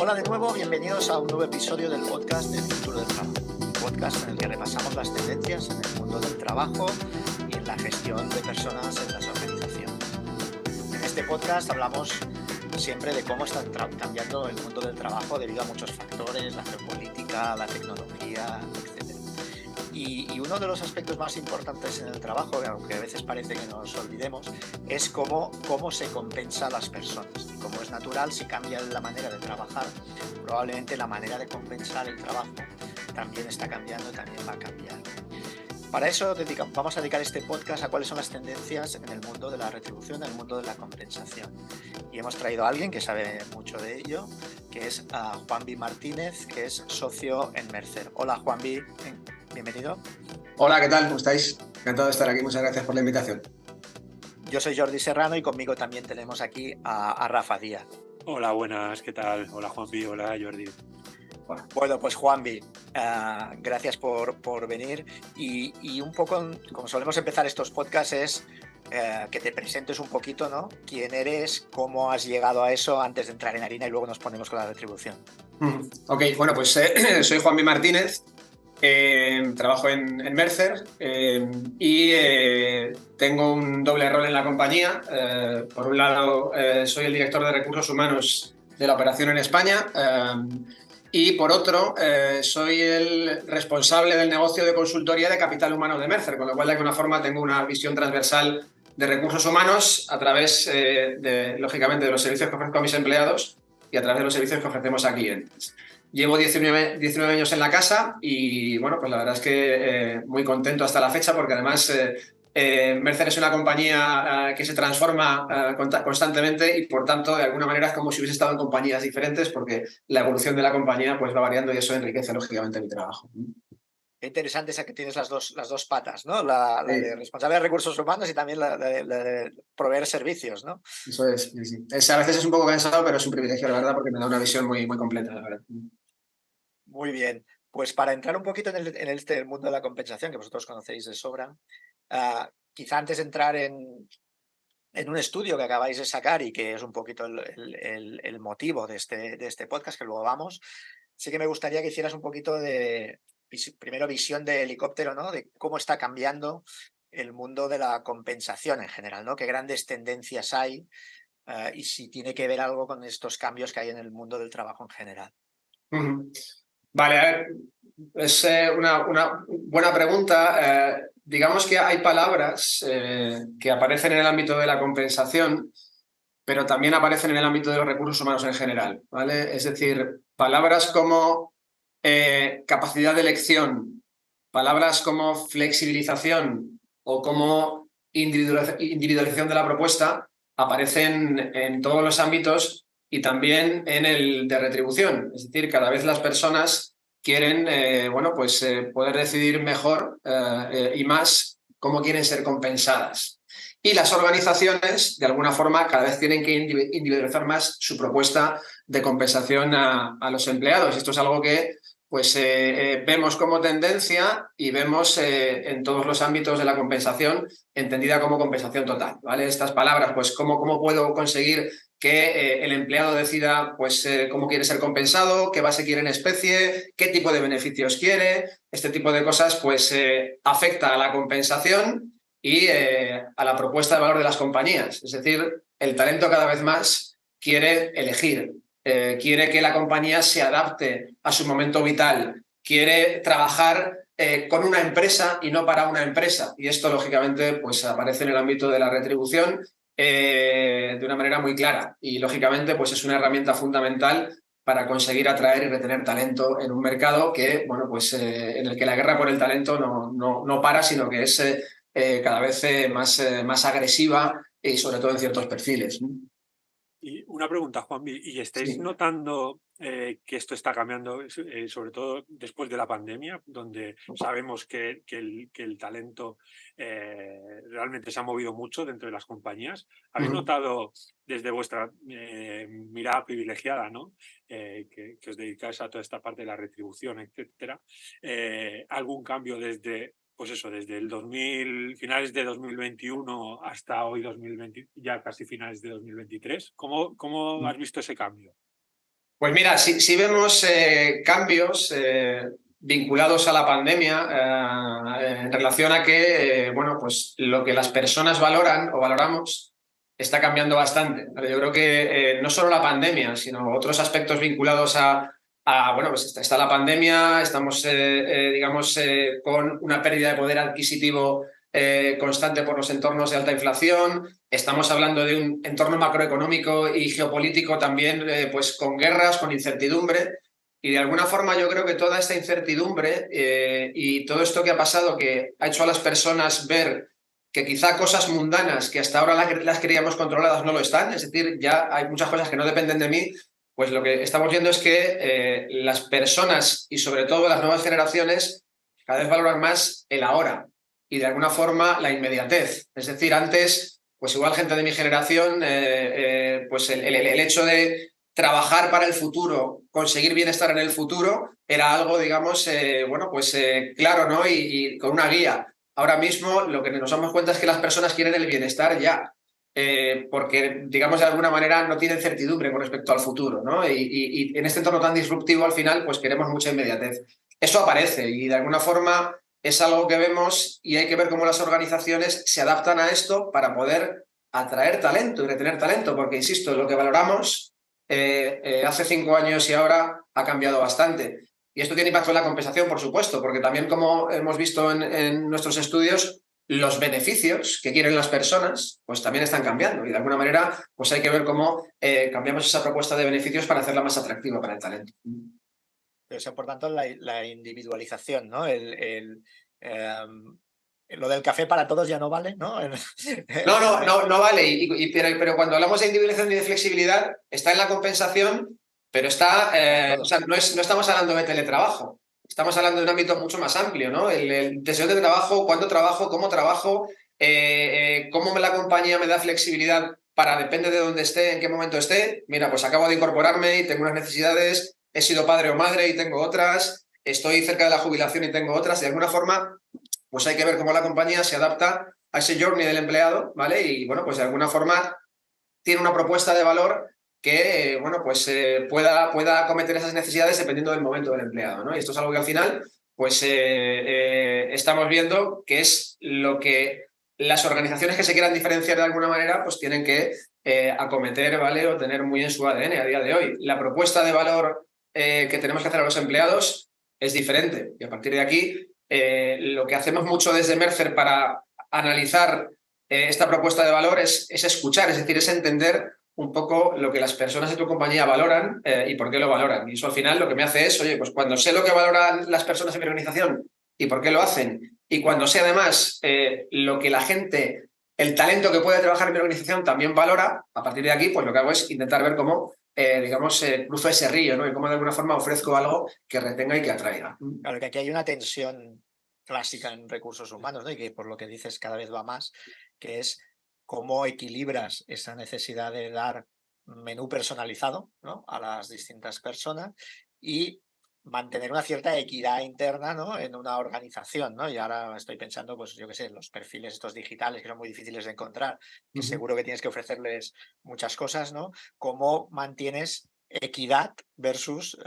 Hola de nuevo, bienvenidos a un nuevo episodio del podcast del futuro del trabajo. Un podcast en el que repasamos las tendencias en el mundo del trabajo y en la gestión de personas en las organizaciones. En este podcast hablamos siempre de cómo está cambiando el mundo del trabajo debido a muchos factores, la geopolítica, la tecnología, etc. Y uno de los aspectos más importantes en el trabajo, aunque a veces parece que nos olvidemos, es cómo se compensa a las personas. Y como es natural, si cambia la manera de trabajar, probablemente la manera de compensar el trabajo también está cambiando, también va a cambiar. Para eso vamos a dedicar este podcast a cuáles son las tendencias en el mundo de la retribución, en el mundo de la compensación. Y hemos traído a alguien que sabe mucho de ello, que es Juanvi Martínez, que es socio en Mercer. Hola Juanvi, bienvenido. Hola, ¿qué tal? ¿Cómo estáis? Encantado de estar aquí, muchas gracias por la invitación. Yo soy Jordi Serrano y conmigo también tenemos aquí a Rafa Díaz. Hola, buenas, ¿qué tal? Hola Juanpi, hola Jordi. Bueno, pues Juanvi, gracias por venir y un poco, como solemos empezar estos podcasts, es que te presentes un poquito, ¿no? ¿Quién eres? ¿Cómo has llegado a eso antes de entrar en harina y luego nos ponemos con la retribución? Ok, bueno, pues soy Juanvi Martínez, trabajo en Mercer y tengo un doble rol en la compañía. Por un lado, soy el director de recursos humanos de la operación en España. Y por otro, soy el responsable del negocio de consultoría de capital humano de Mercer, con lo cual de alguna forma tengo una visión transversal de recursos humanos a través, lógicamente, de los servicios que ofrezco a mis empleados y a través de los servicios que ofrecemos a clientes. Llevo 19 años en la casa y, bueno, pues la verdad es que muy contento hasta la fecha porque además Mercer es una compañía que se transforma constantemente y, por tanto, de alguna manera es como si hubiese estado en compañías diferentes porque la evolución de la compañía pues va variando y eso enriquece, lógicamente, mi trabajo. Qué interesante esa que tienes las dos patas, ¿no? La de responsable de recursos humanos y también la de proveer servicios, ¿no? Eso es, sí. A veces es un poco cansado, pero es un privilegio, la verdad, porque me da una visión muy, muy completa, la verdad. Muy bien. Pues para entrar un poquito en este mundo de la compensación, que vosotros conocéis de sobra, quizá antes de entrar en un estudio que acabáis de sacar y que es un poquito el motivo de este podcast, que luego vamos, sí que me gustaría que hicieras un poquito de, primero, visión de helicóptero, ¿no? De cómo está cambiando el mundo de la compensación en general, ¿no? Qué grandes tendencias hay y si tiene que ver algo con estos cambios que hay en el mundo del trabajo en general. Vale, a ver, es una buena pregunta. Digamos que hay palabras que aparecen en el ámbito de la compensación, pero también aparecen en el ámbito de los recursos humanos en general, ¿vale? Es decir, palabras como capacidad de elección, palabras como flexibilización o como individualización de la propuesta aparecen en todos los ámbitos y también en el de retribución. Es decir, cada vez las personas quieren poder decidir mejor y más cómo quieren ser compensadas. Y las organizaciones, de alguna forma, cada vez tienen que individualizar más su propuesta de compensación a los empleados. Esto es algo que vemos como tendencia y vemos en todos los ámbitos de la compensación, entendida como compensación total, ¿vale? Estas palabras, pues cómo puedo conseguir que el empleado decida cómo quiere ser compensado, qué base quiere en especie, qué tipo de beneficios quiere. Este tipo de cosas afecta a la compensación y a la propuesta de valor de las compañías. Es decir, el talento cada vez más quiere elegir, quiere que la compañía se adapte a su momento vital, quiere trabajar con una empresa y no para una empresa. Y esto, lógicamente, pues aparece en el ámbito de la retribución de una manera muy clara. Y, lógicamente, pues es una herramienta fundamental para conseguir atraer y retener talento en un mercado que, en el que la guerra por el talento no para, sino que es cada vez más agresiva y sobre todo en ciertos perfiles. Y una pregunta, Juanvi, ¿y estáis notando que esto está cambiando, sobre todo después de la pandemia, donde sabemos que el talento realmente se ha movido mucho dentro de las compañías? ¿Habéis notado desde vuestra mirada privilegiada, ¿no? Que os dedicáis a toda esta parte de la retribución, etcétera, algún cambio desde el finales de 2021 hasta hoy 2020, ya casi finales de 2023? ¿Cómo has visto ese cambio? Pues mira, sí vemos cambios vinculados a la pandemia en relación a que, bueno, pues lo que las personas valoran o valoramos está cambiando bastante. Yo creo que no solo la pandemia, sino otros aspectos vinculados bueno, pues está la pandemia, estamos, digamos, con una pérdida de poder adquisitivo constante por los entornos de alta inflación. Estamos hablando de un entorno macroeconómico y geopolítico también, pues con guerras, con incertidumbre. Y de alguna forma yo creo que toda esta incertidumbre y todo esto que ha pasado, que ha hecho a las personas ver que quizá cosas mundanas que hasta ahora las creíamos controladas no lo están, es decir, ya hay muchas cosas que no dependen de mí, pues lo que estamos viendo es que las personas y sobre todo las nuevas generaciones cada vez valoran más el ahora y de alguna forma la inmediatez. Es decir, antes, pues igual gente de mi generación, pues el hecho de trabajar para el futuro, conseguir bienestar en el futuro, era algo, digamos, bueno, pues claro, ¿no? Y con una guía. Ahora mismo lo que nos damos cuenta es que las personas quieren el bienestar ya, porque, digamos, de alguna manera no tienen certidumbre con respecto al futuro, ¿no? Y en este entorno tan disruptivo, al final, pues queremos mucha inmediatez. Eso aparece y de alguna forma es algo que vemos y hay que ver cómo las organizaciones se adaptan a esto para poder atraer talento y retener talento, porque, insisto, lo que valoramos hace 5 años y ahora ha cambiado bastante. Y esto tiene impacto en la compensación, por supuesto, porque también, como hemos visto en nuestros estudios, los beneficios que quieren las personas pues también están cambiando y de alguna manera pues hay que ver cómo cambiamos esa propuesta de beneficios para hacerla más atractiva para el talento. O sea, por tanto, la individualización, ¿no? Lo del café para todos ya no vale, ¿no? No vale, pero cuando hablamos de individualización y de flexibilidad, está en la compensación, pero está, o sea, no estamos hablando de teletrabajo, estamos hablando de un ámbito mucho más amplio, ¿no? El deseo de trabajo, cuándo trabajo, cómo la compañía me da flexibilidad para, depende de dónde esté, en qué momento esté. Mira, pues acabo de incorporarme y tengo unas necesidades, he sido padre o madre y tengo otras, estoy cerca de la jubilación y tengo otras. De alguna forma, pues hay que ver cómo la compañía se adapta a ese journey del empleado, ¿vale? Y bueno, pues de alguna forma tiene una propuesta de valor que, bueno, pues pueda acometer esas necesidades dependiendo del momento del empleado, ¿no? Y esto es algo que al final, pues estamos viendo que es lo que las organizaciones que se quieran diferenciar de alguna manera, pues tienen que acometer, ¿vale? O tener muy en su ADN a día de hoy. La propuesta de valor que tenemos que hacer a los empleados es diferente. Y a partir de aquí, lo que hacemos mucho desde Mercer para analizar esta propuesta de valor es escuchar, es decir, es entender un poco lo que las personas de tu compañía valoran y por qué lo valoran. Y eso al final lo que me hace es, oye, pues cuando sé lo que valoran las personas en mi organización y por qué lo hacen, y cuando sé además lo que la gente, el talento que puede trabajar en mi organización también valora, a partir de aquí, pues lo que hago es intentar ver cómo, digamos, cruzo ese río, ¿no? Y cómo de alguna forma ofrezco algo que retenga y que atraiga. Claro, que aquí hay una tensión clásica en recursos humanos, ¿no? Y que por lo que dices cada vez va más, que es cómo equilibras esa necesidad de dar menú personalizado, ¿no? A las distintas personas y mantener una cierta equidad interna, ¿no? En una organización, ¿no? Y ahora estoy pensando, pues yo qué sé, los perfiles estos digitales que son muy difíciles de encontrar, que seguro que tienes que ofrecerles muchas cosas, ¿no? ¿Cómo mantienes equidad versus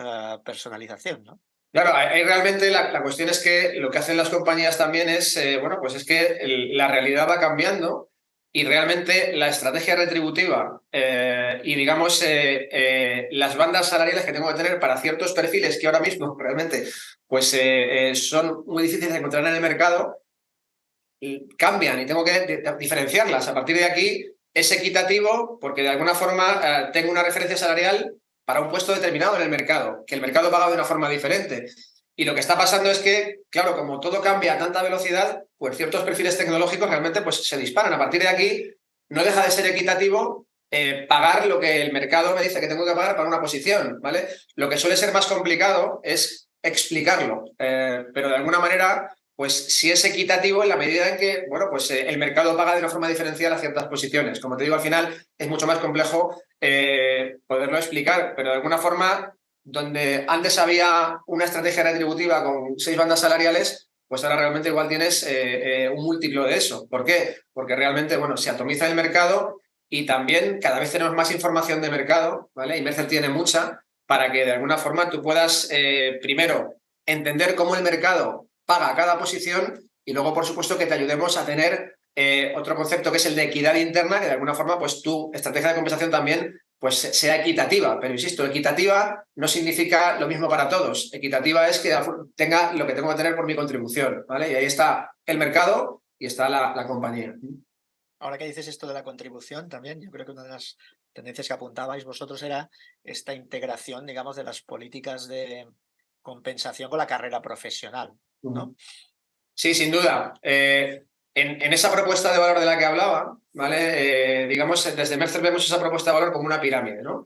personalización, ¿no? Claro, ahí realmente la cuestión es que lo que hacen las compañías también es, bueno, pues es que la realidad va cambiando y realmente la estrategia retributiva y, digamos, las bandas salariales que tengo que tener para ciertos perfiles que ahora mismo realmente pues, son muy difíciles de encontrar en el mercado, y cambian y tengo que diferenciarlas. A partir de aquí es equitativo porque de alguna forma tengo una referencia salarial para un puesto determinado en el mercado, que el mercado paga de una forma diferente. Y lo que está pasando es que, claro, como todo cambia a tanta velocidad, pues ciertos perfiles tecnológicos realmente pues, se disparan. A partir de aquí no deja de ser equitativo pagar lo que el mercado me dice que tengo que pagar para una posición, ¿vale? Lo que suele ser más complicado es explicarlo, pero de alguna manera pues sí es equitativo en la medida en que, bueno, pues el mercado paga de una forma diferencial a ciertas posiciones. Como te digo, al final es mucho más complejo poderlo explicar, pero de alguna forma, donde antes había una estrategia retributiva con 6 bandas salariales, pues ahora realmente igual tienes un múltiplo de eso. ¿Por qué? Porque realmente, bueno, se atomiza el mercado y también cada vez tenemos más información de mercado, ¿vale? Y Mercer tiene mucha, para que de alguna forma tú puedas, primero, entender cómo el mercado paga cada posición y luego, por supuesto, que te ayudemos a tener otro concepto que es el de equidad interna, que de alguna forma pues tu estrategia de compensación también pues sea equitativa. Pero insisto, equitativa no significa lo mismo para todos. Equitativa es que tenga lo que tengo que tener por mi contribución, ¿vale? Y ahí está el mercado y está la compañía. Ahora que dices esto de la contribución también, yo creo que una de las tendencias que apuntabais vosotros era esta integración, digamos, de las políticas de compensación con la carrera profesional, ¿no? Sí, sin duda. En esa propuesta de valor de la que hablaba, ¿vale? Digamos, desde Mercer vemos esa propuesta de valor como una pirámide, ¿no?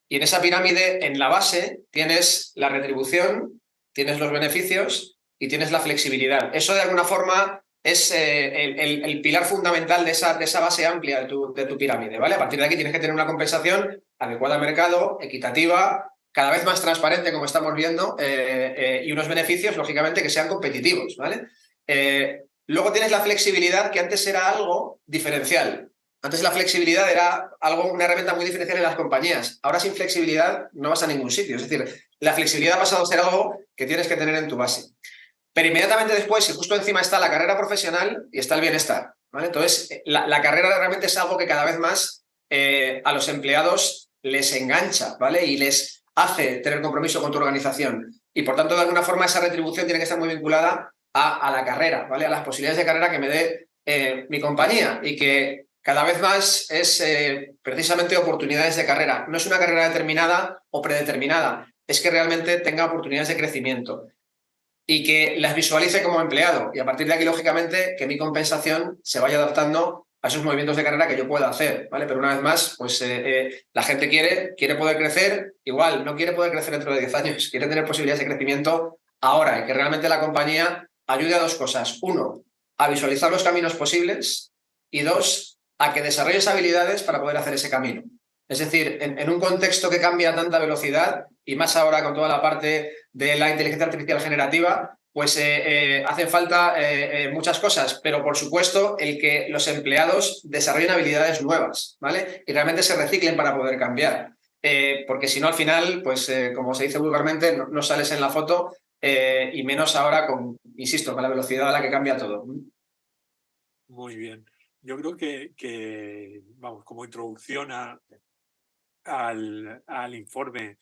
Y en esa pirámide, en la base, tienes la retribución, tienes los beneficios y tienes la flexibilidad. Eso, de alguna forma, es el pilar fundamental de esa base amplia de tu pirámide, ¿vale? A partir de aquí tienes que tener una compensación adecuada al mercado, equitativa, cada vez más transparente, como estamos viendo, y unos beneficios, lógicamente, que sean competitivos, ¿vale? Luego tienes la flexibilidad, que antes era algo diferencial. Antes la flexibilidad era una herramienta muy diferencial en las compañías. Ahora sin flexibilidad no vas a ningún sitio. Es decir, la flexibilidad ha pasado a ser algo que tienes que tener en tu base. Pero inmediatamente después, y justo encima está la carrera profesional y está el bienestar, ¿vale? Entonces, la carrera realmente es algo que cada vez más a los empleados les engancha, ¿vale? Y les hace tener compromiso con tu organización. Y por tanto, de alguna forma, esa retribución tiene que estar muy vinculada a la carrera, ¿vale? A las posibilidades de carrera que me dé mi compañía y que cada vez más es precisamente oportunidades de carrera. No es una carrera determinada o predeterminada, es que realmente tenga oportunidades de crecimiento y que las visualice como empleado. Y a partir de aquí, lógicamente, que mi compensación se vaya adaptando a esos movimientos de carrera que yo pueda hacer, ¿vale? Pero una vez más, pues la gente quiere poder crecer, igual, no quiere poder crecer dentro de 10 años, quiere tener posibilidades de crecimiento ahora y que realmente la compañía ayude a dos cosas. Uno, a visualizar los caminos posibles y dos, a que desarrolles habilidades para poder hacer ese camino. Es decir, en un contexto que cambia a tanta velocidad y más ahora con toda la parte de la inteligencia artificial generativa, pues hacen falta muchas cosas, pero por supuesto el que los empleados desarrollen habilidades nuevas, ¿vale? Y realmente se reciclen para poder cambiar. Porque si no, al final, pues como se dice vulgarmente, no sales en la foto y menos ahora, insisto, con la velocidad a la que cambia todo. Muy bien. Yo creo que vamos, como introducción al informe,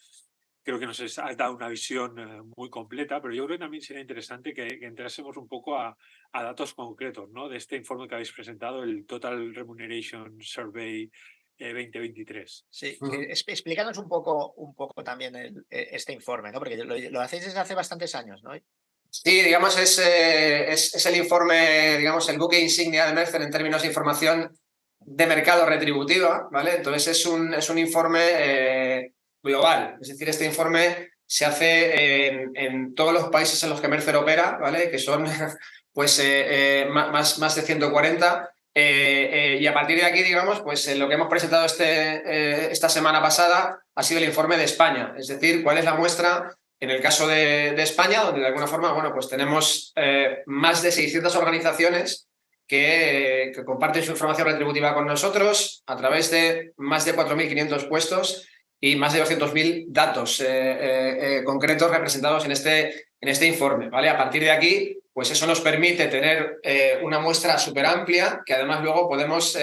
creo que nos has dado una visión muy completa, pero yo creo que también sería interesante que entrásemos un poco a datos concretos, ¿no? De este informe que habéis presentado, el Total Remuneration Survey 2023. Sí, explícanos un poco también este informe, ¿no? Porque lo hacéis desde hace bastantes años, ¿no? Sí, digamos, es el informe, digamos, el buque insignia de Mercer en términos de información de mercado retributiva, ¿vale? Entonces es un informe global, es decir, este informe se hace en todos los países en los que Mercer opera, ¿vale? Que son pues más de 140. Y a partir de aquí, digamos, pues lo que hemos presentado esta semana pasada ha sido el informe de España, es decir, cuál es la muestra en el caso de España, donde de alguna forma, bueno, pues tenemos más de 600 organizaciones que comparten su información retributiva con nosotros a través de más de 4.500 puestos y más de 200.000 datos concretos representados en este informe, ¿vale? A partir de aquí, pues eso nos permite tener una muestra súper amplia que además luego podemos,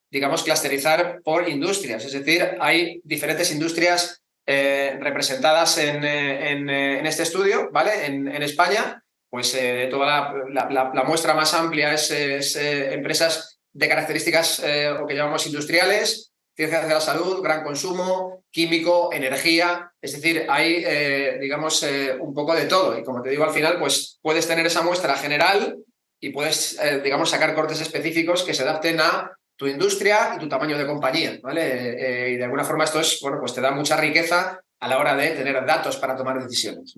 digamos, clusterizar por industrias. Es decir, hay diferentes industrias representadas en este estudio, ¿vale? En España, pues toda la muestra más amplia es empresas de características o que llamamos industriales, ciencias de la salud, gran consumo, químico, energía. Es decir, hay, digamos, un poco de todo. Y como te digo, al final, pues puedes tener esa muestra general y puedes, digamos, sacar cortes específicos que se adapten a tu industria y tu tamaño de compañía, ¿vale? Y de alguna forma esto es, bueno, pues te da mucha riqueza a la hora de tener datos para tomar decisiones.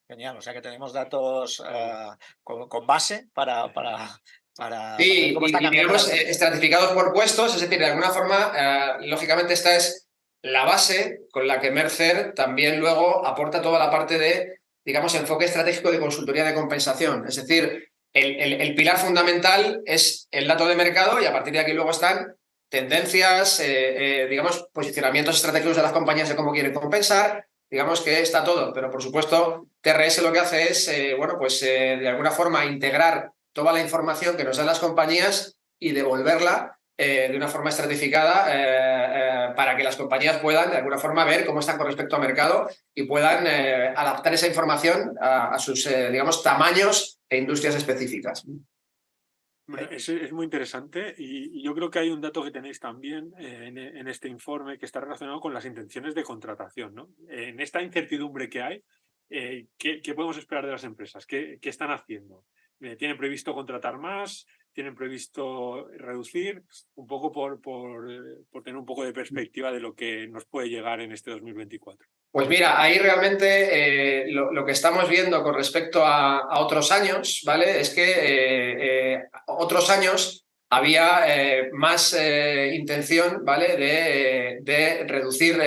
Genial, o sea que tenemos datos con base para sí, cómo está y digamos, estratificados por puestos, es decir, de alguna forma, lógicamente esta es la base con la que Mercer también luego aporta toda la parte de, digamos, enfoque estratégico de consultoría de compensación. Es decir, el pilar fundamental es el dato de mercado y a partir de aquí luego están tendencias, digamos, posicionamientos estratégicos de las compañías de cómo quieren compensar, digamos que está todo, pero por supuesto TRS lo que hace es, de alguna forma integrar toda la información que nos dan las compañías y devolverla de una forma estratificada para que las compañías puedan de alguna forma ver cómo están con respecto al mercado y puedan adaptar esa información a sus, digamos, tamaños e industrias específicas. Bueno, es muy interesante y yo creo que hay un dato que tenéis también en este informe que está relacionado con las intenciones de contratación, ¿no? En esta incertidumbre que hay, ¿qué podemos esperar de las empresas? ¿Qué están haciendo? ¿Tienen previsto contratar más? ¿Tienen previsto reducir? Un poco por tener un poco de perspectiva de lo que nos puede llegar en este 2024. Pues mira, ahí realmente lo que estamos viendo con respecto a otros años, ¿vale? Es que otros años había más intención, ¿vale? De reducir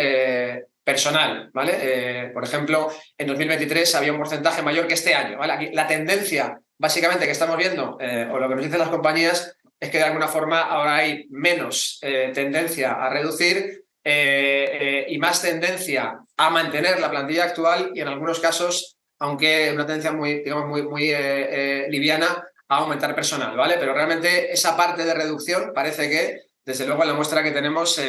personal, ¿vale? Por ejemplo, en 2023 había un porcentaje mayor que este año, ¿vale? Aquí, la tendencia, básicamente, que estamos viendo, o lo que nos dicen las compañías, es que de alguna forma ahora hay menos tendencia a reducir y más tendencia a mantener la plantilla actual y en algunos casos, aunque una tendencia muy, digamos, muy liviana, a aumentar personal, ¿vale? Pero realmente esa parte de reducción parece que, desde luego, en la muestra que tenemos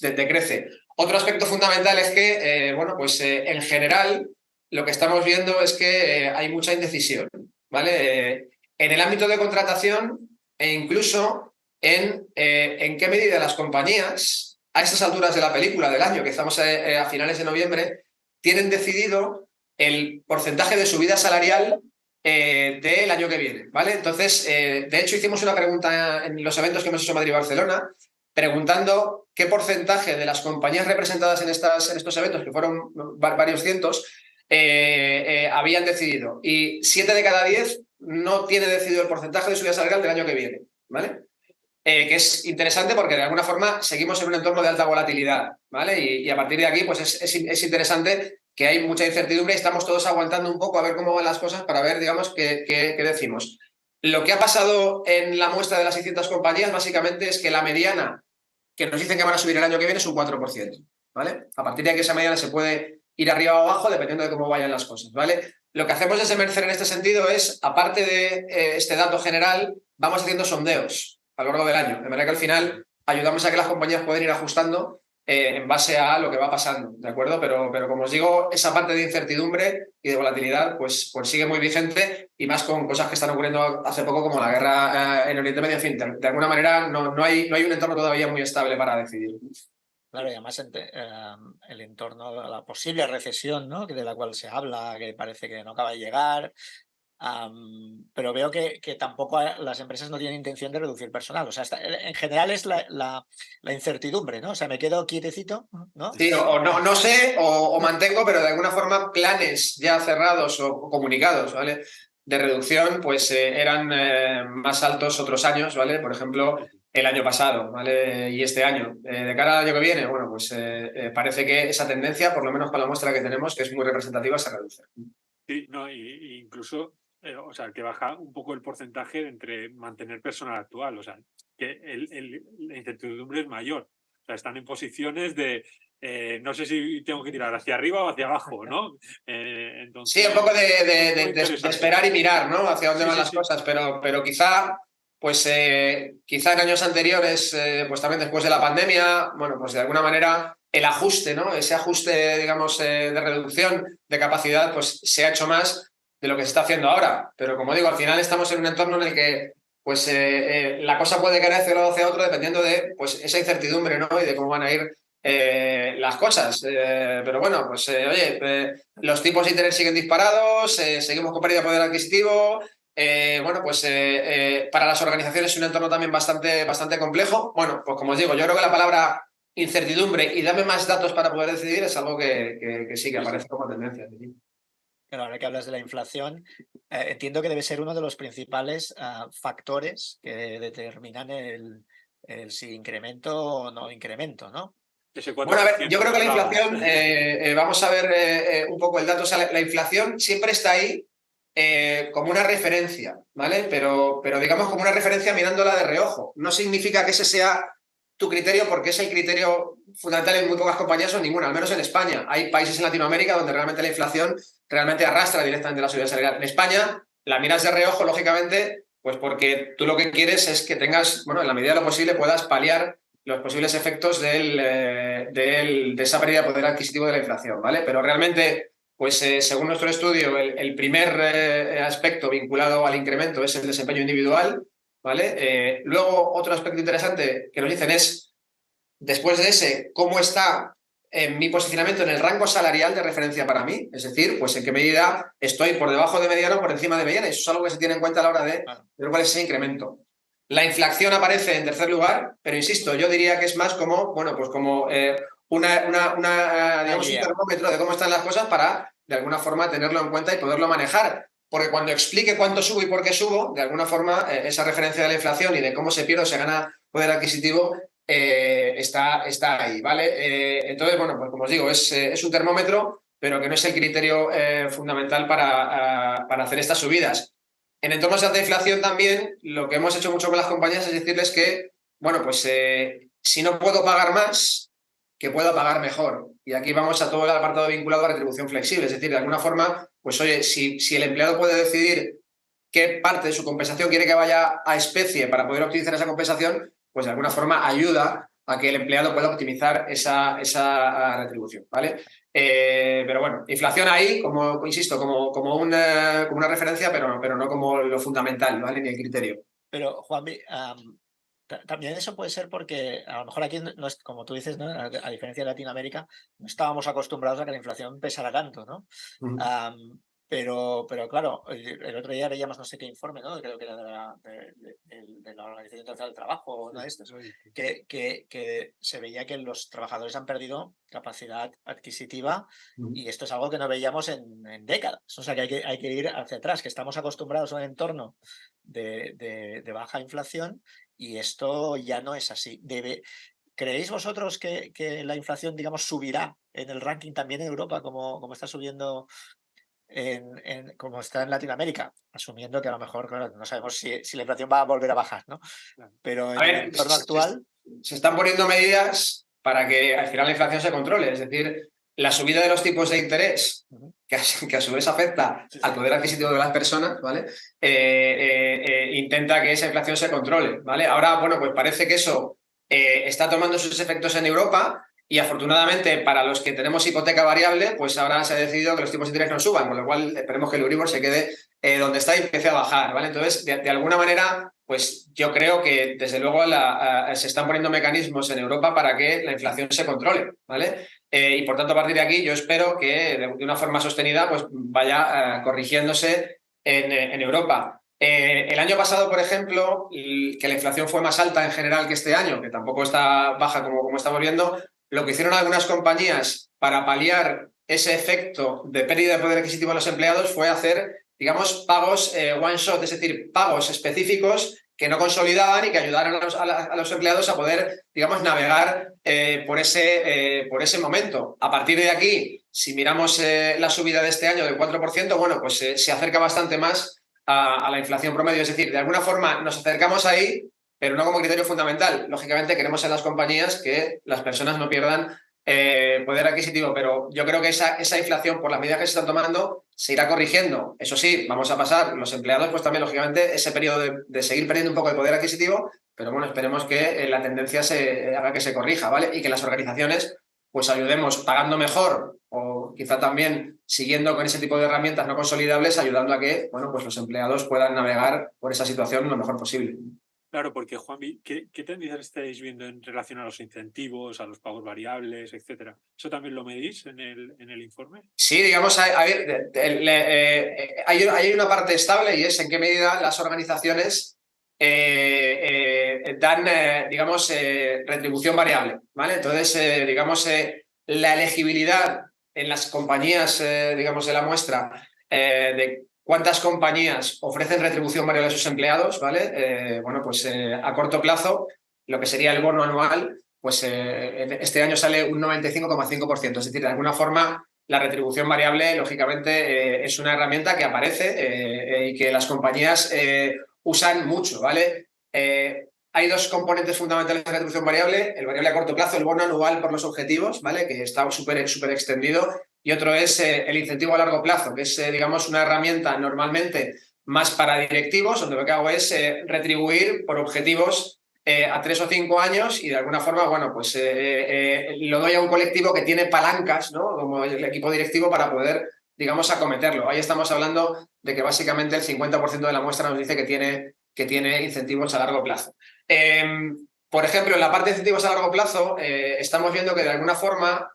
decrece. Otro aspecto fundamental es que, en general, lo que estamos viendo es que hay mucha indecisión, ¿vale? En el ámbito de contratación e incluso en qué medida las compañías, a estas alturas de la película del año, que estamos a finales de noviembre, tienen decidido el porcentaje de subida salarial del año que viene, ¿vale? Entonces, de hecho, hicimos una pregunta en los eventos que hemos hecho en Madrid y Barcelona, preguntando qué porcentaje de las compañías representadas en estos eventos, que fueron varios cientos, habían decidido. Y 7 de cada 10 no tiene decidido el porcentaje de subida salarial del año que viene, ¿vale? Que es interesante porque de alguna forma seguimos en un entorno de alta volatilidad, ¿vale? Y a partir de aquí, pues es interesante que hay mucha incertidumbre y estamos todos aguantando un poco a ver cómo van las cosas para ver, digamos, qué decimos. Lo que ha pasado en la muestra de las 600 compañías básicamente es que la mediana que nos dicen que van a subir el año que viene es un 4%, ¿vale? A partir de aquí esa mediana se puede ir arriba o abajo dependiendo de cómo vayan las cosas, ¿vale? Lo que hacemos desde Mercer en este sentido es, aparte de este dato general, vamos haciendo sondeos a lo largo del año, de manera que al final ayudamos a que las compañías puedan ir ajustando en base a lo que va pasando, ¿de acuerdo? Pero como os digo, esa parte de incertidumbre y de volatilidad pues sigue muy vigente y más con cosas que están ocurriendo hace poco como la guerra en Oriente Medio. En fin, de alguna manera no hay un entorno todavía muy estable para decidir. Claro, y además el entorno, la posible recesión, ¿no? De la cual se habla, que parece que no acaba de llegar. Pero veo que tampoco las empresas no tienen intención de reducir personal. O sea, en general es la incertidumbre, ¿no? O sea, me quedo quietecito, ¿no? Sí, o no sé, o mantengo, pero de alguna forma planes ya cerrados o comunicados, ¿vale? De reducción, pues eran más altos otros años, ¿vale? Por ejemplo, el año pasado, ¿vale? Y este año. De cara al año que viene, bueno, pues parece que esa tendencia, por lo menos con la muestra que tenemos, que es muy representativa, se reduce. Sí, no, y incluso, o sea, que baja un poco el porcentaje entre mantener personal actual, o sea, que la incertidumbre es mayor. O sea, están en posiciones de, no sé si tengo que tirar hacia arriba o hacia abajo, ¿no? Entonces, sí, un poco de esperar y mirar, ¿no? Hacia dónde van las cosas, pero quizá en años anteriores, pues también después de la pandemia, bueno, pues de alguna manera el ajuste, ¿no? Ese ajuste, digamos, de reducción de capacidad, pues se ha hecho más de lo que se está haciendo ahora. Pero como digo, al final estamos en un entorno en el que pues la cosa puede caer hacia un lado hacia otro dependiendo de pues esa incertidumbre, ¿no? Y de cómo van a ir las cosas. Pero bueno, pues oye, los tipos de interés siguen disparados, seguimos con pérdida de poder adquisitivo. Para las organizaciones es un entorno también bastante complejo. Bueno, pues como os digo, yo creo que la palabra incertidumbre y dame más datos para poder decidir es algo que sí que aparece como tendencia. Pero ahora que hablas de la inflación, entiendo que debe ser uno de los principales factores que determinan si incremento o no incremento, ¿no? Bueno, a ver, yo creo que la inflación, vamos a ver un poco el dato, o sea, la inflación siempre está ahí como una referencia, ¿vale? Pero digamos como una referencia mirándola de reojo. No significa que ese sea tu criterio porque es el criterio fundamental en muy pocas compañías o ninguna, al menos en España. Hay países en Latinoamérica donde realmente la inflación realmente arrastra directamente la subida salarial. En España la miras de reojo, lógicamente, pues porque tú lo que quieres es que tengas, bueno, en la medida de lo posible puedas paliar los posibles efectos de esa pérdida de poder adquisitivo de la inflación, ¿vale? Pero realmente, pues según nuestro estudio, el primer aspecto vinculado al incremento es el desempeño individual, ¿vale? Luego, otro aspecto interesante que nos dicen es, después de ese, cómo está mi posicionamiento en el rango salarial de referencia para mí, es decir, pues en qué medida estoy por debajo de mediana o por encima de mediana. Eso es algo que se tiene en cuenta a la hora de ver cuál es ese incremento. La inflación aparece en tercer lugar, pero insisto, yo diría que es más como, bueno, pues como digamos, un termómetro de cómo están las cosas para, de alguna forma, tenerlo en cuenta y poderlo manejar. Porque cuando explique cuánto subo y por qué subo, de alguna forma, esa referencia de la inflación y de cómo se pierde o se gana poder adquisitivo está ahí, ¿vale? Entonces, bueno, pues como os digo, es un termómetro, pero que no es el criterio fundamental para hacer estas subidas. En entornos de alta inflación también, lo que hemos hecho mucho con las compañías es decirles que, bueno, pues si no puedo pagar más, que pueda pagar mejor. Y aquí vamos a todo el apartado vinculado a retribución flexible. Es decir, de alguna forma, pues oye, si el empleado puede decidir qué parte de su compensación quiere que vaya a especie para poder optimizar esa compensación, pues de alguna forma ayuda a que el empleado pueda optimizar esa retribución, ¿vale? Pero bueno, inflación ahí, como insisto, como una referencia, pero no como lo fundamental, ¿vale? Ni el criterio. Pero, Juanvi, también eso puede ser porque a lo mejor aquí, no es, como tú dices, ¿no? A diferencia de Latinoamérica, no estábamos acostumbrados a que la inflación pesara tanto, ¿no? Pero claro, el otro día leíamos no sé qué informe, ¿no? Creo que era de la Organización Internacional del Trabajo o uno de estos, que se veía que los trabajadores han perdido capacidad adquisitiva y esto es algo que no veíamos en décadas. O sea, que hay que ir hacia atrás, que estamos acostumbrados a un entorno de baja inflación y esto ya no es así. ¿Creéis vosotros que la inflación, digamos, subirá en el ranking también en Europa, como está subiendo como está en Latinoamérica? Asumiendo que a lo mejor, claro, no sabemos si la inflación va a volver a bajar, ¿no? Pero en el entorno actual... Se están poniendo medidas para que al final la inflación se controle. Es decir, la subida de los tipos de interés, que a su vez afecta al poder adquisitivo de las personas, ¿vale? Intenta que esa inflación se controle, ¿vale? Ahora, bueno, pues parece que eso está tomando sus efectos en Europa y afortunadamente para los que tenemos hipoteca variable, pues ahora se ha decidido que los tipos de interés no suban, con lo cual esperemos que el Euribor se quede donde está y empiece a bajar, ¿vale? Entonces, de alguna manera, pues yo creo que desde luego se están poniendo mecanismos en Europa para que la inflación se controle, ¿vale? Y por tanto, a partir de aquí, yo espero que de una forma sostenida pues vaya corrigiéndose en Europa. El año pasado, por ejemplo, que la inflación fue más alta en general que este año, que tampoco está baja como estamos viendo, lo que hicieron algunas compañías para paliar ese efecto de pérdida de poder adquisitivo a los empleados fue hacer, digamos, pagos one shot, es decir, pagos específicos que no consolidaban y que ayudaran a los empleados a poder, digamos, navegar por ese momento. A partir de aquí, si miramos la subida de este año del 4%, bueno, pues se acerca bastante más a la inflación promedio. Es decir, de alguna forma nos acercamos ahí, pero no como criterio fundamental. Lógicamente queremos en las compañías que las personas no pierdan poder adquisitivo, pero yo creo que esa inflación, por las medidas que se están tomando, se irá corrigiendo. Eso sí, vamos a pasar los empleados, pues también, lógicamente, ese periodo de seguir perdiendo un poco de poder adquisitivo, pero bueno, esperemos que la tendencia haga que se corrija, ¿vale? Y que las organizaciones pues ayudemos pagando mejor o quizá también siguiendo con ese tipo de herramientas no consolidables, ayudando a que, bueno, pues los empleados puedan navegar por esa situación lo mejor posible. Claro, porque Juanvi, ¿qué tendencias estáis viendo en relación a los incentivos, a los pagos variables, etcétera? ¿Eso también lo medís en el informe? Sí, digamos, hay una parte estable y es en qué medida las organizaciones dan, digamos, retribución variable, ¿vale? Entonces, digamos, la elegibilidad en las compañías, digamos, de la muestra de cuántas compañías ofrecen retribución variable a sus empleados, ¿vale? Bueno, pues a corto plazo, lo que sería el bono anual, pues este año sale un 95,5%. Es decir, de alguna forma, la retribución variable, lógicamente, es una herramienta que aparece y que las compañías usan mucho, ¿vale? hay dos componentes fundamentales de retribución variable, el variable a corto plazo, el bono anual por los objetivos, ¿vale? Que está súper extendido, y otro es el incentivo a largo plazo, que es, digamos, una herramienta normalmente más para directivos, donde lo que hago es retribuir por objetivos a 3 o 5 años, y de alguna forma, bueno, pues lo doy a un colectivo que tiene palancas, ¿no? Como el equipo directivo, para poder, digamos, acometerlo. Ahí estamos hablando de que básicamente el 50% de la muestra nos dice que tiene incentivos a largo plazo. Por ejemplo, en la parte de incentivos a largo plazo, estamos viendo que de alguna forma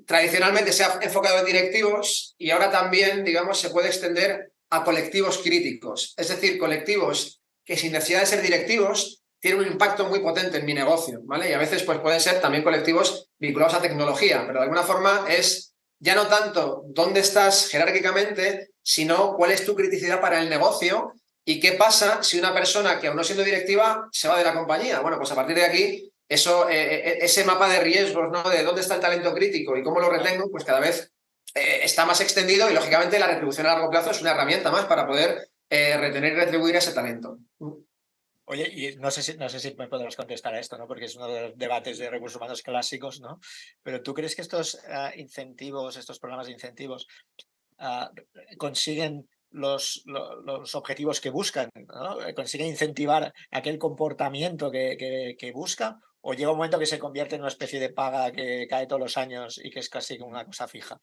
tradicionalmente se ha enfocado en directivos, y ahora también, digamos, se puede extender a colectivos críticos. Es decir, colectivos que sin necesidad de ser directivos tienen un impacto muy potente en mi negocio, ¿vale? Y a veces pues pueden ser también colectivos vinculados a tecnología, pero de alguna forma es ya no tanto dónde estás jerárquicamente, sino cuál es tu criticidad para el negocio y qué pasa si una persona que aún no siendo directiva se va de la compañía. Bueno, pues a partir de aquí, ese mapa de riesgos, ¿no? De dónde está el talento crítico y cómo lo retengo, pues cada vez está más extendido, y lógicamente la retribución a largo plazo es una herramienta más para poder retener y retribuir ese talento. Oye, y no sé si me podrás contestar a esto, ¿no? Porque es uno de los debates de recursos humanos clásicos, ¿no? Pero ¿tú crees que estos incentivos, estos programas de incentivos, consiguen los objetivos que buscan, ¿no? ¿Consiguen incentivar aquel comportamiento que busca? ¿O llega un momento que se convierte en una especie de paga que cae todos los años y que es casi una cosa fija?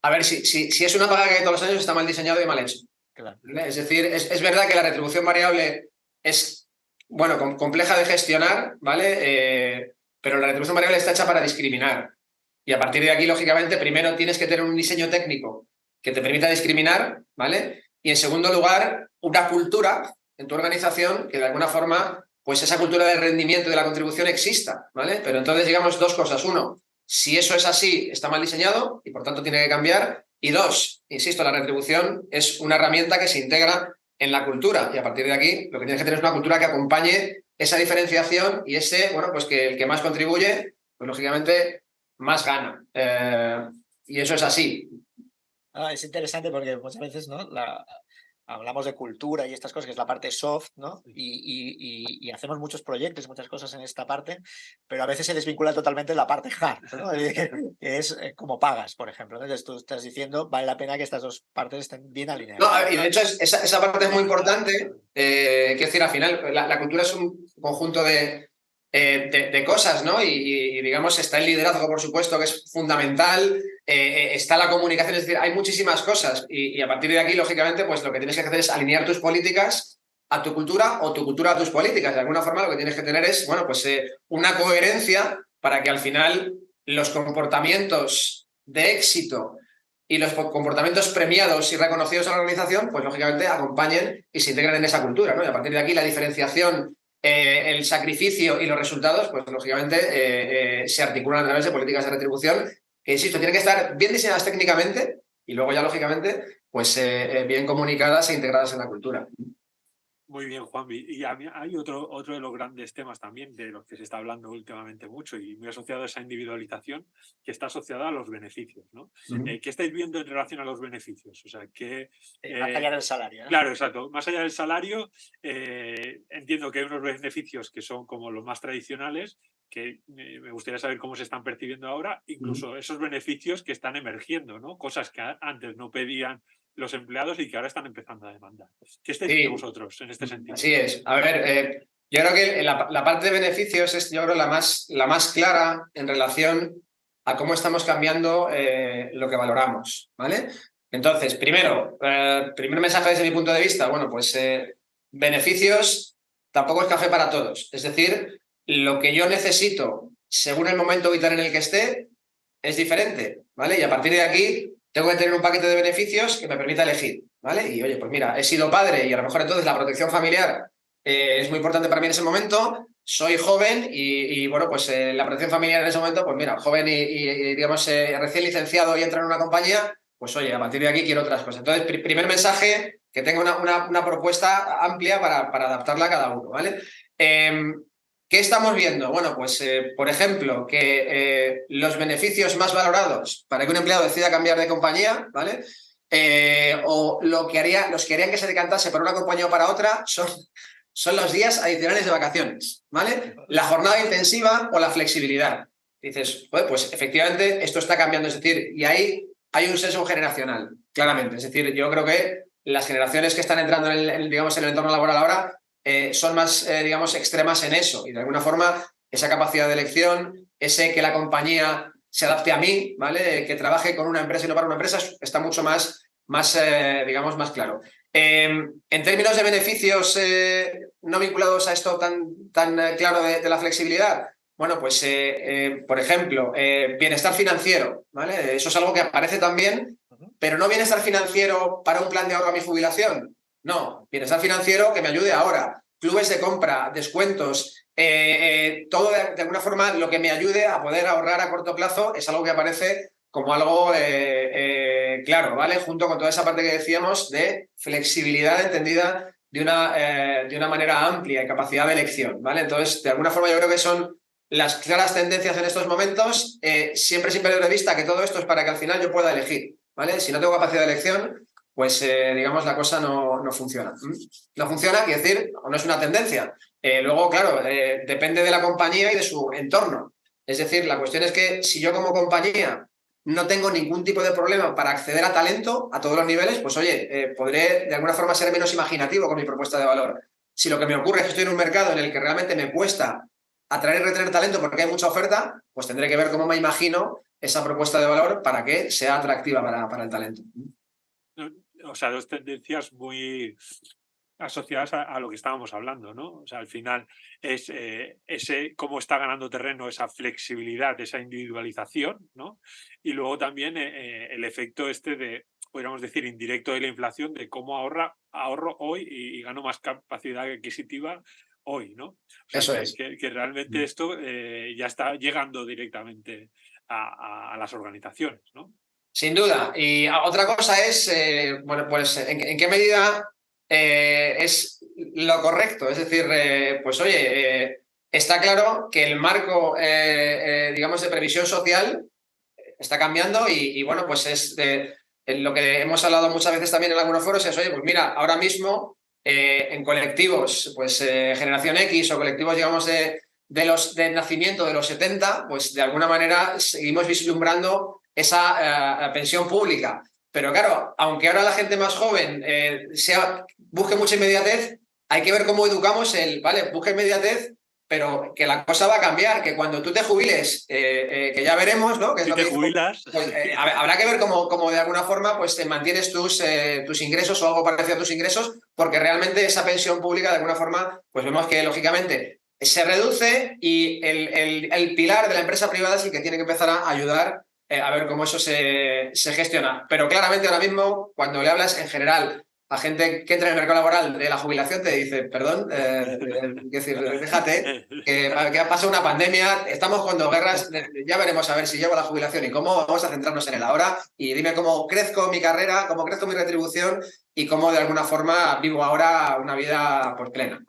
A ver, si es una paga que cae todos los años, está mal diseñado y mal hecho. Claro. ¿Vale? Es decir, es verdad que la retribución variable es, bueno, compleja de gestionar, ¿vale? Pero la retribución variable está hecha para discriminar. Y a partir de aquí, lógicamente, primero tienes que tener un diseño técnico que te permita discriminar, ¿vale? Y en segundo lugar, una cultura en tu organización que de alguna forma, pues esa cultura de rendimiento y de la contribución exista, ¿vale? Pero entonces, digamos, dos cosas. Uno, si eso es así, está mal diseñado y por tanto tiene que cambiar. Y dos, insisto, la retribución es una herramienta que se integra en la cultura, y a partir de aquí lo que tienes que tener es una cultura que acompañe esa diferenciación y bueno, pues que el que más contribuye, pues lógicamente más gana. Y eso es así. Es interesante porque muchas veces, ¿no? Hablamos de cultura y estas cosas, que es la parte soft, ¿no? Y hacemos muchos proyectos, muchas cosas en esta parte, pero a veces se desvincula totalmente la parte hard, ¿no? Que es como pagas, por ejemplo. Entonces tú estás diciendo, vale la pena que estas dos partes estén bien alineadas. No, y de hecho esa parte es muy importante. Quiero decir, al final, la cultura es un conjunto de cosas, ¿no? Y digamos, está el liderazgo, por supuesto, que es fundamental, está la comunicación, es decir, hay muchísimas cosas, y a partir de aquí, lógicamente, pues lo que tienes que hacer es alinear tus políticas a tu cultura, o tu cultura a tus políticas. De alguna forma lo que tienes que tener es, bueno, pues una coherencia para que al final los comportamientos de éxito y los comportamientos premiados y reconocidos en la organización, pues lógicamente acompañen y se integren en esa cultura, ¿no? Y a partir de aquí la diferenciación, el sacrificio y los resultados, pues lógicamente se articulan a través de políticas de retribución que, insisto, tienen que estar bien diseñadas técnicamente y luego ya, lógicamente, pues bien comunicadas e integradas en la cultura. Muy bien, Juanvi. Y hay otro de los grandes temas también de los que se está hablando últimamente mucho y muy asociado a esa individualización, que está asociada a los beneficios, ¿no? ¿Qué estáis viendo en relación a los beneficios? O sea, más allá del salario, ¿no? Claro, exacto. Más allá del salario, entiendo que hay unos beneficios que son como los más tradicionales, que me gustaría saber cómo se están percibiendo ahora, incluso esos beneficios que están emergiendo, ¿no? Cosas que antes no pedían los empleados y que ahora están empezando a demandar. ¿Qué estáis viendo vosotros en este sentido? Así es. A ver, yo creo que la parte de beneficios es, yo creo, la más clara en relación a cómo estamos cambiando lo que valoramos, ¿vale? Entonces, primer mensaje desde mi punto de vista, bueno, pues beneficios tampoco es café para todos. Es decir, lo que yo necesito según el momento vital en el que esté es diferente, ¿vale? Y a partir de aquí tengo que tener un paquete de beneficios que me permita elegir, ¿vale? Y oye, pues mira, he sido padre y a lo mejor entonces la protección familiar es muy importante para mí en ese momento. Soy joven y bueno, pues la protección familiar en ese momento, pues mira, joven y digamos recién licenciado y entra en una compañía, pues oye, a partir de aquí quiero otras cosas. Entonces, primer mensaje, que tengo una propuesta amplia para adaptarla a cada uno, ¿vale? ¿Qué estamos viendo? Bueno, pues, por ejemplo, que los beneficios más valorados para que un empleado decida cambiar de compañía, ¿vale? O los que harían que se decantase para una compañía o para otra son son los días adicionales de vacaciones, ¿vale? La jornada intensiva o la flexibilidad. Dices, pues efectivamente esto está cambiando, es decir, y ahí hay un sesgo generacional, claramente. Es decir, yo creo que las generaciones que están entrando digamos, en el entorno laboral ahora son más, digamos, extremas en eso. Y de alguna forma, esa capacidad de elección, ese que la compañía se adapte a mí, ¿vale? Que trabaje con una empresa y no para una empresa, está mucho más digamos, más claro. En términos de beneficios no vinculados a esto tan claro de la flexibilidad, bueno, pues, por ejemplo, bienestar financiero, ¿vale? Eso es algo que aparece también, pero no bienestar financiero para un plan de ahorro a mi jubilación. No, bienestar financiero que me ayude ahora. Clubes de compra, descuentos, todo de alguna forma lo que me ayude a poder ahorrar a corto plazo es algo que aparece como algo claro, ¿vale? Junto con toda esa parte que decíamos de flexibilidad entendida de una manera amplia y capacidad de elección, ¿vale? Entonces, de alguna forma yo creo que son las claras tendencias en estos momentos, siempre sin perder de vista que todo esto es para que al final yo pueda elegir, ¿vale? Si no tengo capacidad de elección, pues digamos la cosa no funciona. No funciona, quiere decir, no es una tendencia. Luego, claro, depende de la compañía y de su entorno. Es decir, la cuestión es que si yo como compañía no tengo ningún tipo de problema para acceder a talento a todos los niveles, pues oye, podré de alguna forma ser menos imaginativo con mi propuesta de valor. Si lo que me ocurre es que estoy en un mercado en el que realmente me cuesta atraer y retener talento porque hay mucha oferta, pues tendré que ver cómo me imagino esa propuesta de valor para que sea atractiva para el talento. O sea, dos tendencias muy asociadas a lo que estábamos hablando, ¿no? O sea, al final es ese cómo está ganando terreno esa flexibilidad, esa individualización, ¿no? Y luego también el efecto de, podríamos decir, indirecto de la inflación, de cómo ahorro hoy y gano más capacidad adquisitiva hoy, ¿no? O sea, Eso es. que realmente esto ya está llegando directamente a las organizaciones, ¿no? Sin duda. Y otra cosa es, bueno, pues en qué medida es lo correcto. Es decir, pues oye, está claro que el marco, digamos, de previsión social está cambiando y bueno, pues es lo que hemos hablado muchas veces también en algunos foros, es, oye, pues mira, ahora mismo en colectivos, pues generación X o colectivos, digamos, de nacimiento de los 70, pues de alguna manera seguimos vislumbrando esa pensión pública. Pero claro, aunque ahora la gente más joven busque mucha inmediatez, hay que ver cómo educamos vale, busca inmediatez, pero que la cosa va a cambiar, que cuando tú te jubiles, que ya veremos, ¿no? Que es Si lo te que jubilas. pues, habrá que ver cómo de alguna forma pues te mantienes tus ingresos o algo parecido a tus ingresos, porque realmente esa pensión pública de alguna forma, pues vemos que lógicamente se reduce y el pilar de la empresa privada es el que tiene que empezar a ayudar a ver cómo eso se gestiona. Pero claramente ahora mismo, cuando le hablas en general a gente que entra en el mercado laboral de la jubilación, te dice, perdón, es decir, déjate, que ha pasado una pandemia, estamos con dos guerras, ya veremos a ver si llego a la jubilación y cómo, vamos a centrarnos en el ahora y dime cómo crezco mi carrera, cómo crezco mi retribución y cómo de alguna forma vivo ahora una vida pues, plena.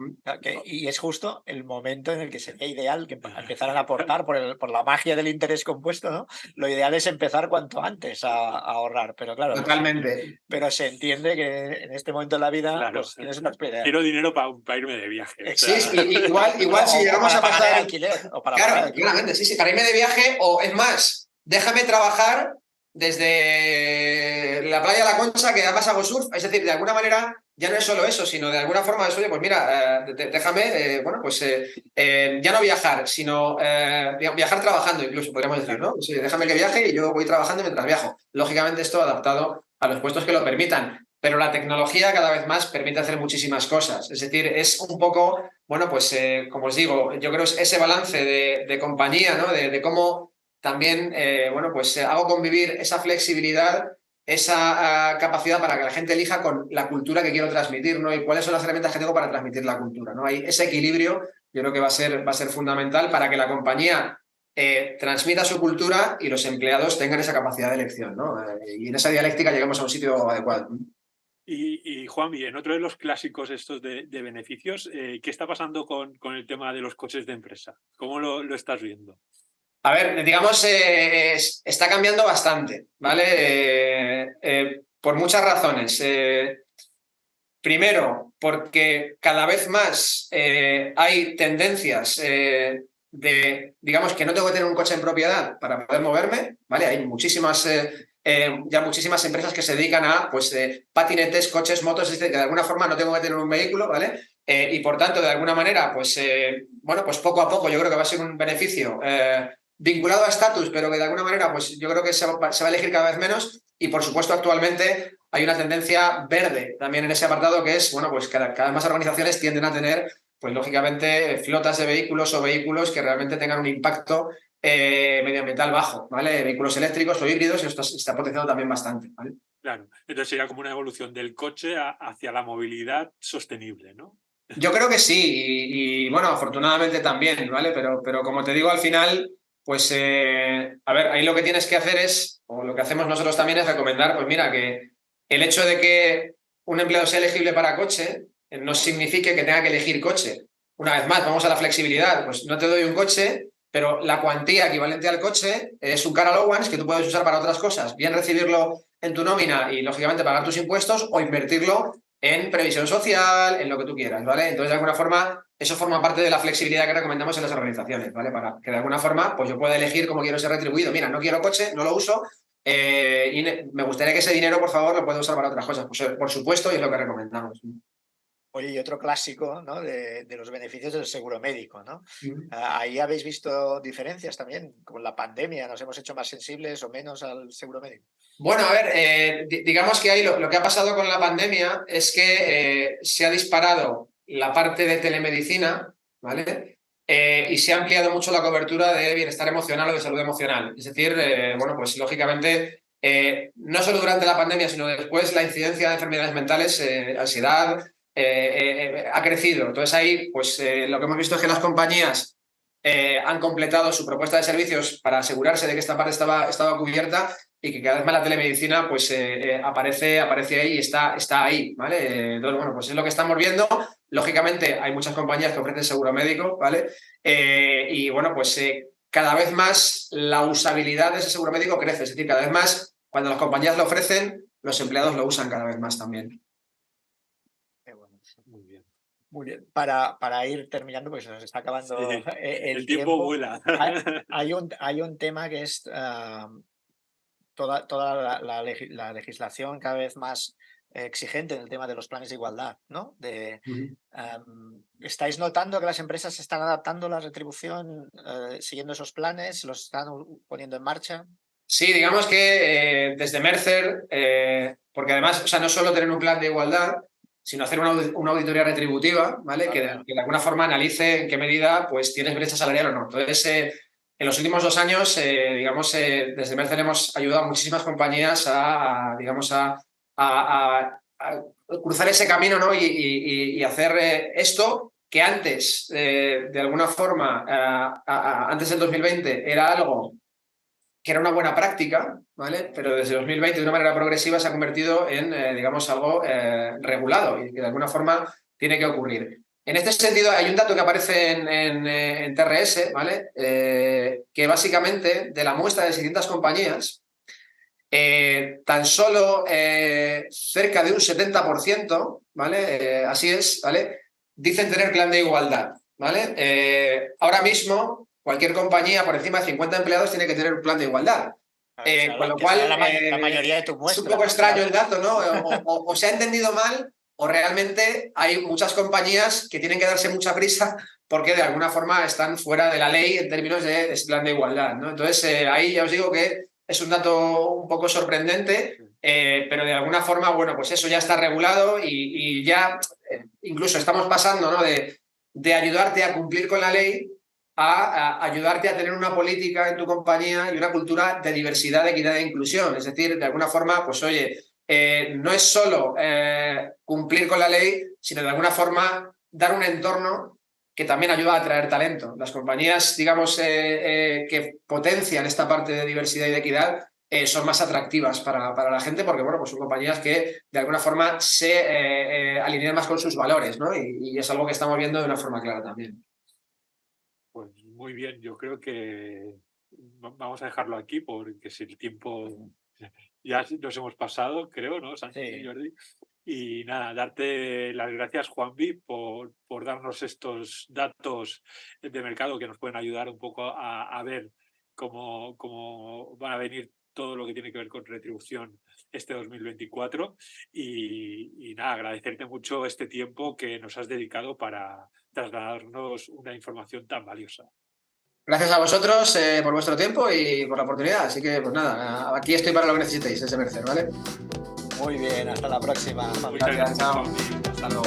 Y es justo el momento en el que sería ideal que empezaran a aportar por la magia del interés compuesto, ¿no? Lo ideal es empezar cuanto antes a ahorrar, pero claro, Totalmente. pero se entiende que en este momento de la vida Claro, pues tienes una experiencia. Quiero dinero para irme de viaje. Sí, igual si llegamos a pasar alquiler o para claro, pagar alquiler. claramente, sí, para irme de viaje o es más, déjame trabajar desde la playa de La Concha, que además hago surf, es decir, de alguna manera ya no es solo eso, sino de alguna forma es, oye, pues mira, déjame, bueno, pues ya no viajar, sino viajar trabajando incluso, podríamos decir, ¿no? Pues, déjame que viaje y yo voy trabajando mientras viajo. Lógicamente esto adaptado a los puestos que lo permitan, pero la tecnología cada vez más permite hacer muchísimas cosas, es decir, es un poco, bueno, pues como os digo, yo creo que es ese balance de compañía, ¿no? De cómo también, bueno, pues hago convivir esa flexibilidad, esa capacidad para que la gente elija con la cultura que quiero transmitir, ¿no? Y cuáles son las herramientas que tengo para transmitir la cultura, ¿no? Hay ese equilibrio, yo creo que va a ser fundamental para que la compañía transmita su cultura y los empleados tengan esa capacidad de elección, ¿no? Y en esa dialéctica llegamos a un sitio adecuado. Y Juanmi, en otro de los clásicos estos de beneficios, ¿qué está pasando con el tema de los coches de empresa? ¿Cómo lo estás viendo? A ver, digamos, está cambiando bastante, ¿vale? Por muchas razones. Primero, porque cada vez más hay tendencias digamos, que no tengo que tener un coche en propiedad para poder moverme, ¿vale? Hay muchísimas, ya muchísimas empresas que se dedican a, pues, patinetes, coches, motos, es decir, que de alguna forma no tengo que tener un vehículo, ¿vale? Y por tanto, de alguna manera, pues, bueno, pues poco a poco yo creo que va a ser un beneficio vinculado a estatus, pero que de alguna manera, pues yo creo que se va a elegir cada vez menos y, por supuesto, actualmente hay una tendencia verde también en ese apartado que es, bueno, pues cada vez más organizaciones tienden a tener, pues lógicamente, flotas de vehículos o vehículos que realmente tengan un impacto medioambiental bajo, ¿vale? Vehículos eléctricos o híbridos, y esto se está potenciando también bastante, ¿vale? Claro, entonces sería como una evolución del coche hacia la movilidad sostenible, ¿no? Yo creo que sí, bueno, afortunadamente también, ¿vale? Pero como te digo, al final, pues, a ver, ahí lo que tienes que hacer es, o lo que hacemos nosotros también es recomendar, pues mira, que el hecho de que un empleado sea elegible para coche no significa que tenga que elegir coche. Una vez más, vamos a la flexibilidad, pues no te doy un coche, pero la cuantía equivalente al coche es un car allowance que tú puedes usar para otras cosas, bien recibirlo en tu nómina y, lógicamente, pagar tus impuestos o invertirlo en previsión social, en lo que tú quieras, ¿vale? Entonces, de alguna forma, eso forma parte de la flexibilidad que recomendamos en las organizaciones, ¿vale? Para que, de alguna forma, pues yo pueda elegir cómo quiero ser retribuido. Mira, no quiero coche, no lo uso, y me gustaría que ese dinero, por favor, lo pueda usar para otras cosas. Pues, por supuesto, y es lo que recomendamos. Oye, y otro clásico, ¿no? de los beneficios del seguro médico, ¿no? Ahí habéis visto diferencias también. Con la pandemia nos hemos hecho más sensibles o menos al seguro médico. Bueno, a ver, digamos que ahí lo que ha pasado con la pandemia es que se ha disparado la parte de telemedicina, ¿vale? Y se ha ampliado mucho la cobertura de bienestar emocional o de salud emocional. Es decir, bueno, pues lógicamente, no solo durante la pandemia, sino después, la incidencia de enfermedades mentales, ansiedad, ha crecido. Entonces ahí, pues lo que hemos visto es que las compañías han completado su propuesta de servicios para asegurarse de que esta parte estaba cubierta, y que cada vez más la telemedicina, pues, aparece ahí y está ahí, ¿vale? Entonces, bueno, pues es lo que estamos viendo. Lógicamente, hay muchas compañías que ofrecen seguro médico, ¿vale? Y bueno, pues cada vez más la usabilidad de ese seguro médico crece. Es decir, cada vez más, cuando las compañías lo ofrecen, los empleados lo usan cada vez más también. Qué bueno. Muy bien. Muy bien. Para ir terminando, porque se nos está acabando Sí, el tiempo tiempo. vuela. Hay un tema que es toda la legislación cada vez más exigente en el tema de los planes de igualdad, ¿no? ¿Estáis notando que las empresas están adaptando la retribución siguiendo esos planes? ¿Los están poniendo en marcha? Sí, digamos que desde Mercer, porque además, o sea, no solo tener un plan de igualdad, sino hacer una auditoría retributiva, ¿vale? Claro. Que de alguna forma analice en qué medida, pues, tienes brecha salarial o no. Entonces, en los últimos 2 años, digamos, desde Mercer hemos ayudado a muchísimas compañías digamos, a cruzar ese camino, ¿no? Y hacer esto que antes, de alguna forma, antes del 2020, era algo que era una buena práctica, ¿vale? Pero desde 2020, de una manera progresiva, se ha convertido en, digamos, algo regulado y que de alguna forma tiene que ocurrir. En este sentido, hay un dato que aparece en TRS, ¿vale? Que básicamente, de la muestra de 600 compañías, tan solo cerca de un 70%, ¿vale? Así es, ¿vale? Dicen tener plan de igualdad, ¿vale? Ahora mismo, cualquier compañía por encima de 50 empleados tiene que tener un plan de igualdad. Con lo cual, la mayoría de tu es muestra. un poco extraño el dato, ¿no? O se ha entendido mal, o realmente hay muchas compañías que tienen que darse mucha prisa porque de alguna forma están fuera de la ley en términos de ese plan de igualdad, ¿no? Entonces, ahí ya os digo que es un dato un poco sorprendente, pero de alguna forma, bueno, pues eso ya está regulado y ya incluso estamos pasando, ¿no? de ayudarte a cumplir con la ley a ayudarte a tener una política en tu compañía y una cultura de diversidad, de equidad e inclusión. Es decir, de alguna forma, pues oye, no es solo cumplir con la ley, sino de alguna forma dar un entorno que también ayuda a atraer talento. Las compañías, digamos, que potencian esta parte de diversidad y de equidad son más atractivas para la gente porque, bueno, pues son compañías que de alguna forma se alinean más con sus valores, ¿no? Y es algo que estamos viendo de una forma clara también. Pues muy bien, yo creo que vamos a dejarlo aquí porque si el tiempo ya nos hemos pasado, creo, ¿no, Sánchez y Jordi? Y nada, darte las gracias, Juanvi, por darnos estos datos de mercado que nos pueden ayudar un poco a ver cómo van a venir todo lo que tiene que ver con retribución este 2024 y nada, agradecerte mucho este tiempo que nos has dedicado para trasladarnos una información tan valiosa. Gracias a vosotros por vuestro tiempo y por la oportunidad. Así que, pues nada, aquí estoy para lo que necesitéis desde Mercer, ¿vale? Muy bien, hasta la próxima. Muchas gracias, chao. Juanvi. Hasta luego.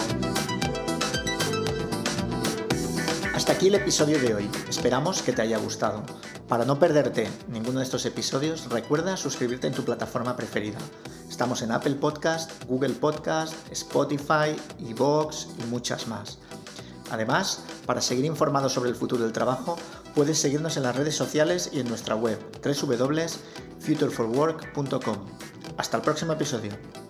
Hasta aquí el episodio de hoy. Esperamos que te haya gustado. Para no perderte ninguno de estos episodios, recuerda suscribirte en tu plataforma preferida. Estamos en Apple Podcast, Google Podcast, Spotify, iVoox y muchas más. Además, para seguir informado sobre el futuro del trabajo, puedes seguirnos en las redes sociales y en nuestra web www.futureforwork.com. Hasta el próximo episodio.